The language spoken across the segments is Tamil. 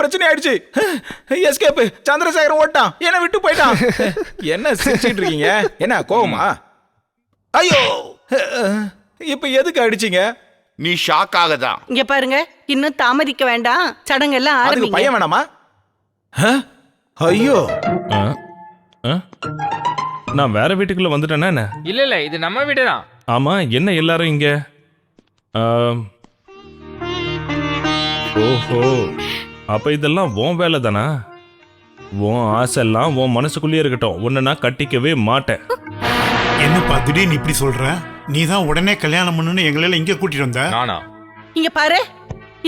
பிரச்சனை ஆயிடுச்சு. எஸ்கேப். சந்திரசேகரன் ஓட்டான், என்ன விட்டு போயிட்டான். என்ன சிரிச்சிட்டு இருக்கீங்க? என்ன கோவமா? ஐயோ, இப்ப எதுக்கு அடிச்சீங்க? நீ ஷாக் ஆகதான். இங்க பாருங்க, இன்னும் தாமதிக்க வேண்டாம், சடங்கெல்லாம் அதுக்கு ஆரம்பிங்க. பையன் வேணாமா? ஐயோ, நான் வேற வீட்டுக்குள்ள வந்துட்டேன்னா என்ன? இல்ல இது நம்ம வீடுதான். ஆமா, என்ன எல்லாரும் இங்க? ஓஹோ, அப்ப இதெல்லாம் உன் வேலை தானா? உன் ஆசைலாம் உன் மனசுக்குள்ளேயே இருக்கட்டும், உன்னை நான் கட்டிக்கவே மாட்டேன். என்னப்பா திடீர்னு இப்படி சொல்ற? நீ தான் உடனே கல்யாணம் பண்ணுன்னு எங்களை இங்க கூட்டிட்டு வந்த. நானா? இங்க பாரு,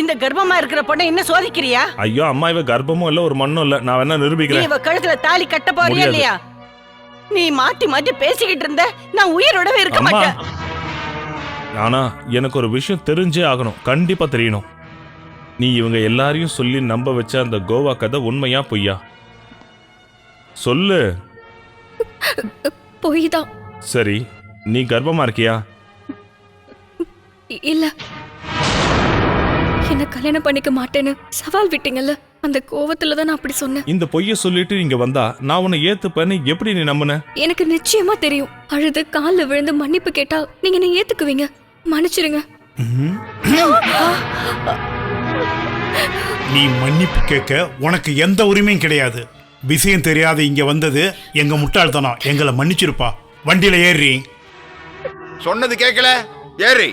இந்த கர்ப்பமா இருக்கிற பொண்ணை என்ன சோதிக்கிறியா? ஐயோ அம்மா, இவ கர்ப்பமும் இல்ல ஒரு மண்ணும் இல்ல. நான் வேணா நீ நிரூபிக்கிறேன். இவ கழுத்துல தாலி கட்ட போறியா முடியாது. இல்லையா? நீ மாத்தி மாத்தி பேசிக்கிட்டு இருந்த, நான் உயிரோடவே இருக்க அம்மா, மாட்டேன். ஆனா எனக்கு ஒரு விஷயம் தெரிஞ்சே ஆகணும், கண்டிப்பா தெரியணும். நீ இவங்க எல்லாரையும் சொல்லி நம்ப வச்ச அந்த கோவா கதை உண்மையா பொய்யா? சொல்லு. பொய் தான். சரி, நீ கர்ப்பமா இருக்கியா? இல்ல, என்ன கல்யாணம் பண்ணிக்க மாட்டேன்னு சவால் விட்டீங்கல்ல, அந்த கோவத்துல தான் நான் அப்படி சொன்னேன். இந்த பொய்ய சொல்லிட்டு இங்க வந்தா நான் உன்னை ஏத்துப்பேன்னு எப்படி நீ நம்புன? எனக்கு நிச்சயமா தெரியும். அழுது கால்ல விழுந்து மன்னிப்பு கேட்டா நீங்க என்ன ஏத்துக்குவீங்க. மன்னிச்சிருங்க. நீ மன்னிப்பு கேட்க உனக்கு எந்த உரிமையும் கிடையாது. விஷயம் தெரியாத இங்க வந்தது எங்க முட்டாள்தனம். எங்களை மன்னிச்சிருப்பா. வண்டியில ஏறி. சொன்னது கேட்கல, ஏறி.